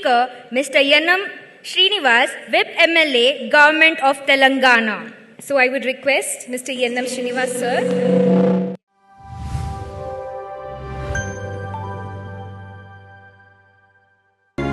speaker, Mr. Yannam Srinivas, Whip MLA, Government of Telangana. So I would request Mr. Yannam Srinivas, sir.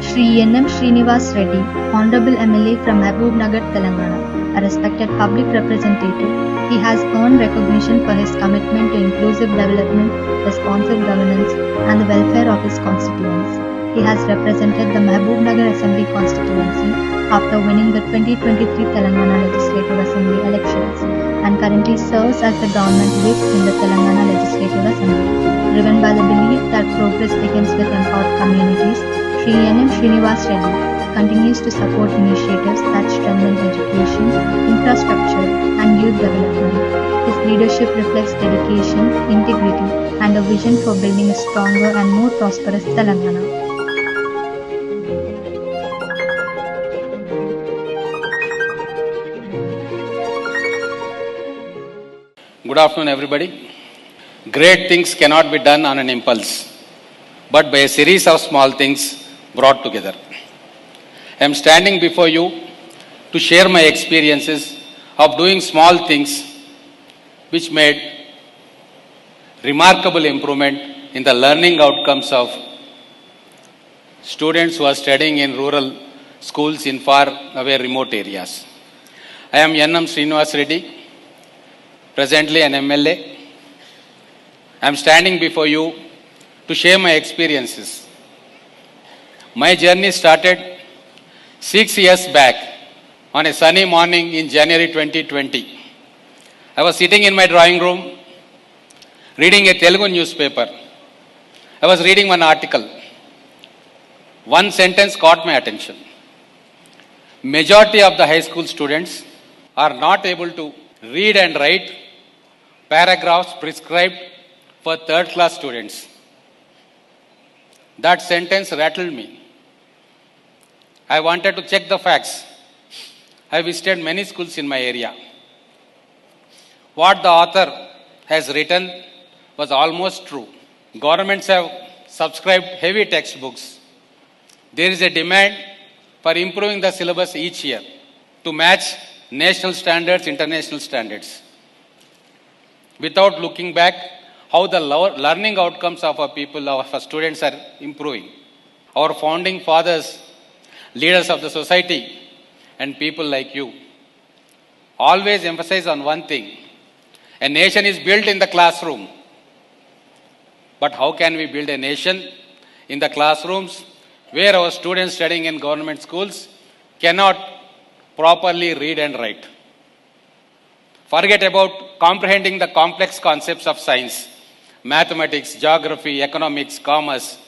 Shri Yannam Srinivas Reddy, Honorable MLA from Mahbubnagar, Telangana, a respected public representative, he has earned recognition for his commitment to inclusive development, responsive governance, and the welfare of his constituents. He has represented the Mahbubnagar Assembly constituency after winning the 2023 Telangana Legislative Assembly elections and currently serves as the government whip in the Telangana Legislative Assembly. Driven by the belief that progress begins with empowered communities, Shri Yannam Srinivas Reddy continues to support initiatives that strengthen education, infrastructure, and youth development. His leadership reflects dedication, integrity, and a vision for building a stronger and more prosperous Telangana. Good afternoon, everybody. Great things cannot be done on an impulse, but by a series of small things brought together. I am standing before you to share my experiences of doing small things which made remarkable improvement in the learning outcomes of students who are studying in rural schools in far away remote areas. I am Yannam Srinivas Reddy, presently an MLA. I am standing before you to share my experiences. My journey started 6 years back on a sunny morning in January 2020. I was sitting in my drawing room reading a Telugu newspaper. I was reading one article. One sentence caught my attention. Majority of the high school students are not able to read and write paragraphs prescribed for third class students. That sentence rattled me. I wanted to check the facts. I visited many schools in my area. What the author has written was almost true. Governments have subscribed heavy textbooks. There is a demand for improving the syllabus each year to match national standards, international standards. Without looking back, how the learning outcomes of our people, of our students are improving. Our founding fathers, leaders of the society, and people like you always emphasize on one thing. A nation is built in the classroom. But how can we build a nation in the classrooms where our students studying in government schools cannot properly read and write? Forget about comprehending the complex concepts of science, mathematics, geography, economics, commerce.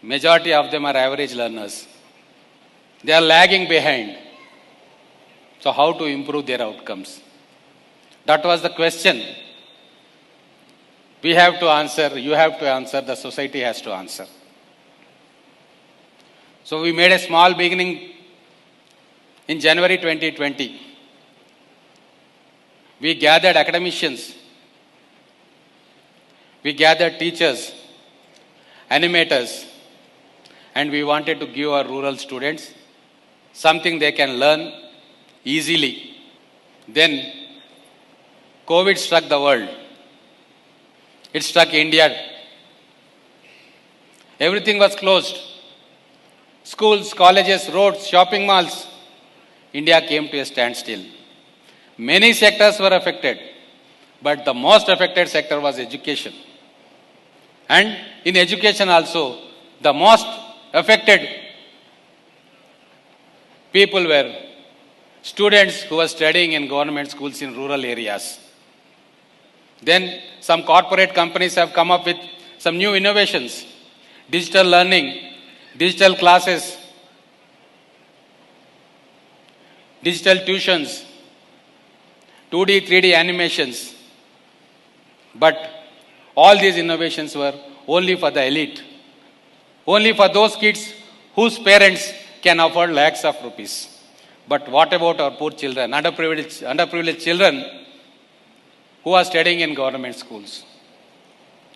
Majority of them are average learners. They are lagging behind. So how to improve their outcomes? That was the question. We have to answer, you have to answer, the society has to answer. So we made a small beginning in January 2020. We gathered academicians, we gathered teachers, animators, and we wanted to give our rural students something they can learn easily. Then COVID struck the world. It struck India. Everything was closed. Schools, colleges, roads, shopping malls. India came to a standstill. Many sectors were affected, but the most affected sector was education. And in education also, the most affected people were students who were studying in government schools in rural areas. Then some corporate companies have come up with some new innovations. Digital learning, digital classes, digital tuitions, 2D, 3D animations. But all these innovations were only for the elite. Only for those kids whose parents can afford lakhs of rupees. But what about our poor children, underprivileged children who are studying in government schools?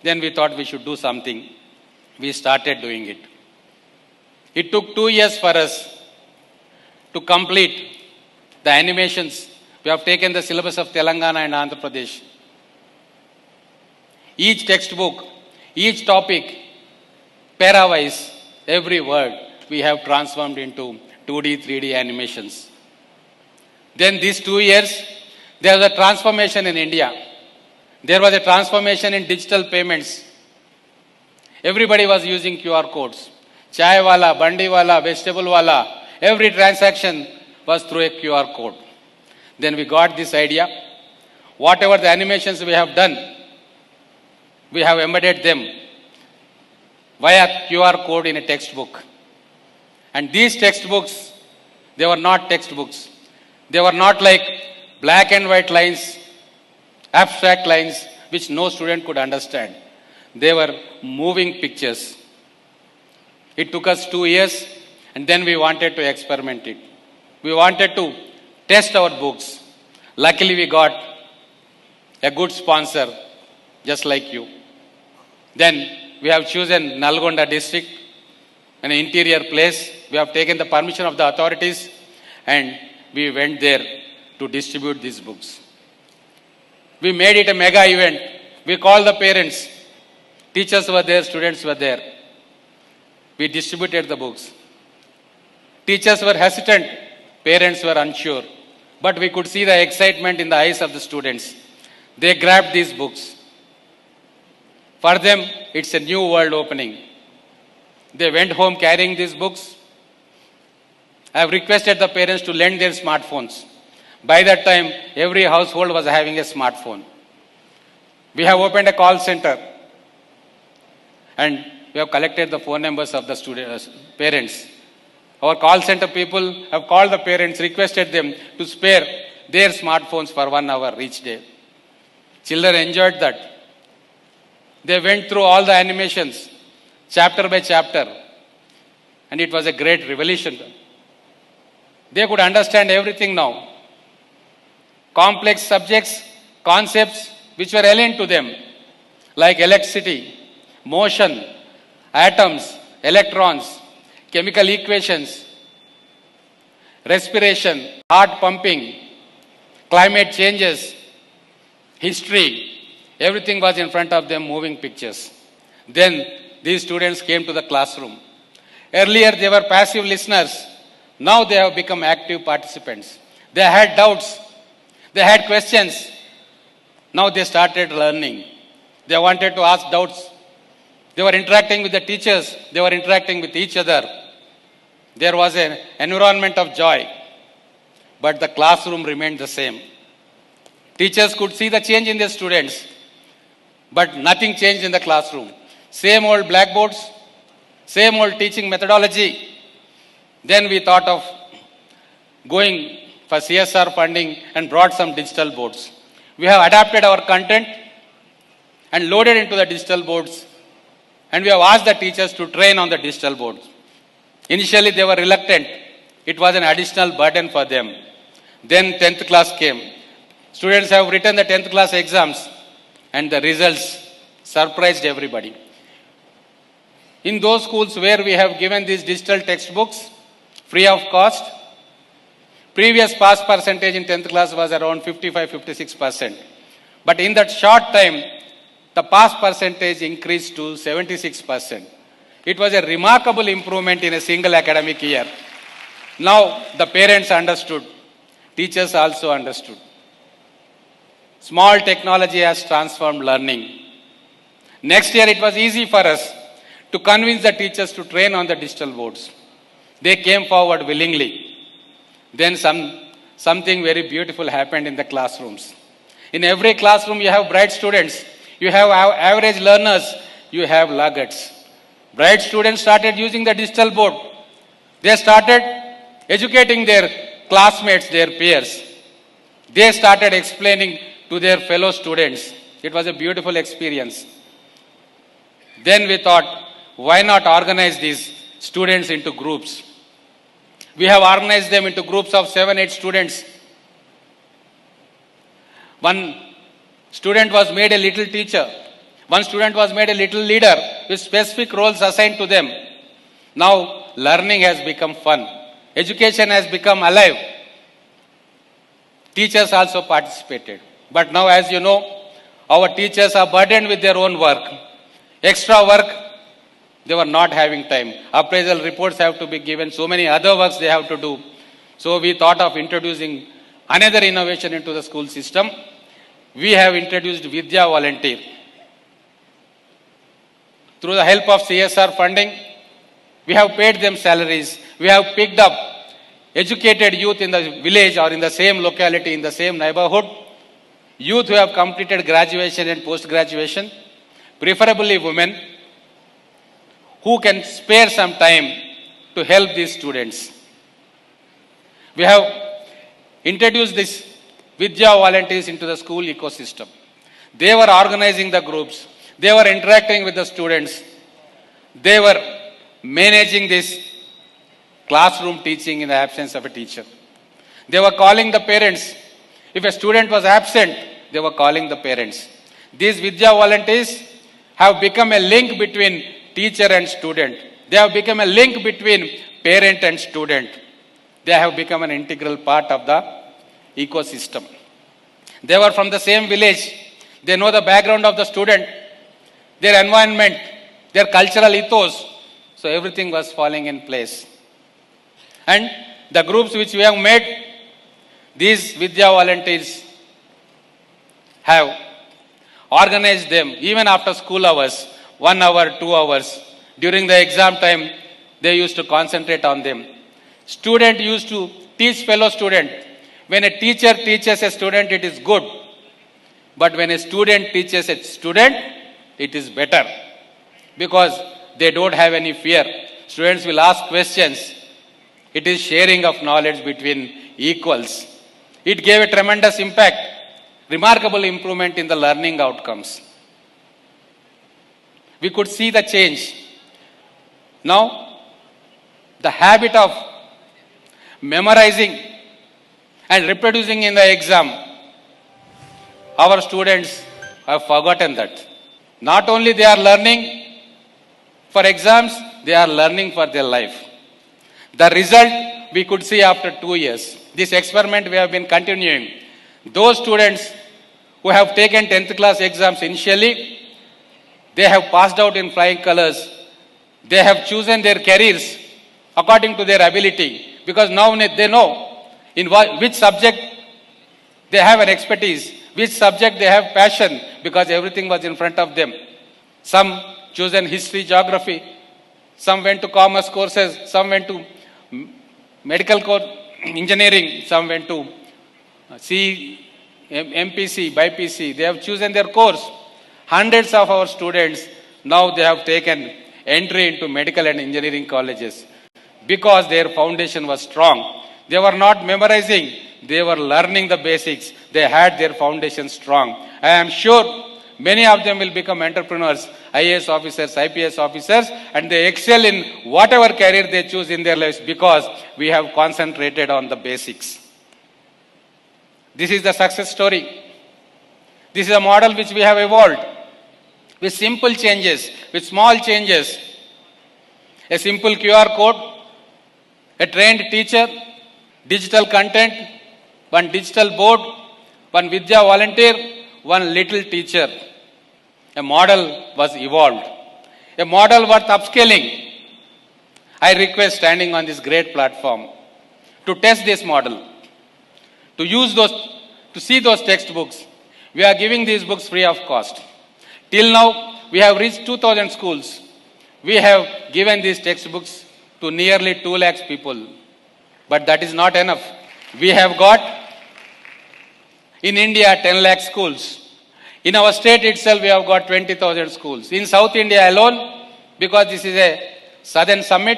Then we thought we should do something. We started doing it. It took 2 years for us to complete the animations. We have taken the syllabus of Telangana and Andhra Pradesh. Each textbook, each topic, para-wise, every word we have transformed into 2D, 3D animations. Then these 2 years, there was a transformation in India. There was a transformation in digital payments. Everybody was using QR codes. Chai wala, bandi wala, vegetable wala, every transaction was through a QR code. Then we got this idea. Whatever the animations we have done, we have embedded them via QR code in a textbook. And these textbooks, they were not textbooks. They were not like black and white lines, abstract lines, which no student could understand. They were moving pictures. It took us 2 years, and then we wanted to experiment it. We wanted to test our books. Luckily, we got a good sponsor, just like you. Then we have chosen Nalgonda district, an interior place. We have taken the permission of the authorities, and we went there to distribute these books. We made it a mega event. We called the parents. Teachers were there, students were there. We distributed the books. Teachers were hesitant, parents were unsure, but we could see the excitement in the eyes of the students. They grabbed these books. For them, it's a new world opening. They went home carrying these books. I have requested the parents to lend their smartphones. By that time, every household was having a smartphone. We have opened a call center, and we have collected the phone numbers of the students, parents. Our call center people have called the parents, requested them to spare their smartphones for 1 hour each day. Children enjoyed that. They went through all the animations, chapter by chapter, and it was a great revelation. They could understand everything now. Complex subjects, concepts which were alien to them, like electricity, motion, atoms, electrons, chemical equations, respiration, heart pumping, climate changes, history, everything was in front of them, moving pictures. Then these students came to the classroom. Earlier they were passive listeners. Now they have become active participants. They had doubts. They had questions. Now they started learning. They wanted to ask doubts. They were interacting with the teachers. They were interacting with each other. There was an environment of joy. But the classroom remained the same. Teachers could see the change in their students. But nothing changed in the classroom. Same old blackboards, same old teaching methodology. Then we thought of going for CSR funding and brought some digital boards. We have adapted our content and loaded into the digital boards, and we have asked the teachers to train on the digital boards. Initially they were reluctant. It was an additional burden for them. Then 10th class came. Students have written the 10th class exams, and the results surprised everybody. In those schools where we have given these digital textbooks free of cost, previous pass percentage in 10th class was around 55-56%. But in that short time, the pass percentage increased to 76%. It was a remarkable improvement in a single academic year. Now the parents understood, teachers also understood. Small technology has transformed learning. Next year it was easy for us to convince the teachers to train on the digital boards. They came forward willingly. Then something very beautiful happened in the classrooms. In every classroom you have bright students, you have average learners, you have laggards. Bright students started using the digital board. They started educating their classmates, their peers. They started explaining to their fellow students. It was a beautiful experience. Then we thought, why not organize these students into groups? We have organized them into groups of 7-8 students. One student was made a little teacher. One student was made a little leader with specific roles assigned to them. Now, learning has become fun. Education has become alive. Teachers also participated. But now, as you know, our teachers are burdened with their own work. Extra work, they were not having time. Appraisal reports have to be given. So many other works they have to do. So we thought of introducing another innovation into the school system. We have introduced Vidya Volunteer. Through the help of CSR funding, we have paid them salaries. We have picked up educated youth in the village or in the same locality, in the same neighborhood, youth who have completed graduation and post-graduation, preferably women, who can spare some time to help these students. We have introduced this Vidya volunteers into the school ecosystem. They were organizing the groups. They were interacting with the students. They were managing this classroom teaching in the absence of a teacher. They were calling the parents. If a student was absent, they were calling the parents. These Vidya volunteers have become a link between teacher and student. They have become a link between parent and student. They have become an integral part of the ecosystem. They were from the same village. They know the background of the student, their environment, their cultural ethos. So everything was falling in place. And the groups which we have made, these Vidya volunteers have organized them even after school hours, 1 hour, 2 hours. During the exam time, they used to concentrate on them. Student used to teach fellow student. When a teacher teaches a student, it is good. But when a student teaches a student, it is better. Because they don't have any fear. Students will ask questions. It is sharing of knowledge between equals. It gave a tremendous impact, remarkable improvement in the learning outcomes. We could see the change. Now, the habit of memorizing and reproducing in the exam, our students have forgotten that. Not only they are learning for exams, they are learning for their life. The result we could see after 2 years. This experiment we have been continuing. Those students who have taken 10th class exams initially, they have passed out in flying colors. They have chosen their careers according to their ability, because now they know in which subject they have an expertise, which subject they have passion, because everything was in front of them. Some chosen history, geography, some went to commerce courses, some went to medical course, engineering, some went to MPC, BPC. They have chosen their course. Hundreds of our students, now they have taken entry into medical and engineering colleges because their foundation was strong. They were not memorizing, they were learning the basics. They had their foundation strong. I am sure many of them will become entrepreneurs, IAS officers, IPS officers, and they excel in whatever career they choose in their lives because we have concentrated on the basics. This is the success story. This is a model which we have evolved with simple changes, with small changes. A simple QR code, a trained teacher, digital content, one digital board, one Vidya volunteer, one little teacher. A model was evolved. A model worth upscaling. I request, standing on this great platform, to test this model, to use those, to see those textbooks. We are giving these books free of cost. Till now, we have reached 2,000 schools. We have given these textbooks to nearly 2 lakhs people. But that is not enough. We have got in India 10 lakh schools. In our state itself, we have got 20,000 schools. In South India alone, because this is a southern summit,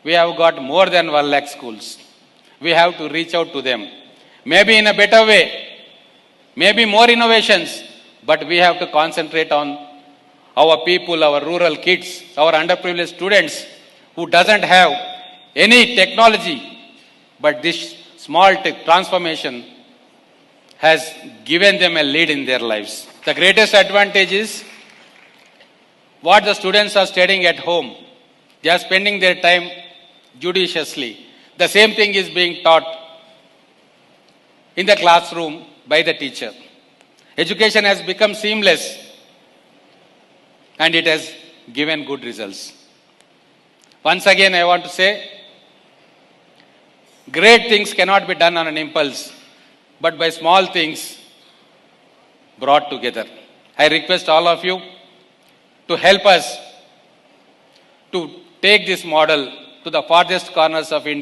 we have got more than 1 lakh schools. We have to reach out to them. Maybe in a better way, maybe more innovations, but we have to concentrate on our people, our rural kids, our underprivileged students who doesn't have any technology, but this small transformation has given them a lead in their lives. The greatest advantage is what the students are studying at home. They are spending their time judiciously. The same thing is being taught in the classroom by the teacher. Education has become seamless and it has given good results. Once again, I want to say, great things cannot be done on an impulse, but by small things brought together. I request all of you to help us to take this model to the farthest corners of India.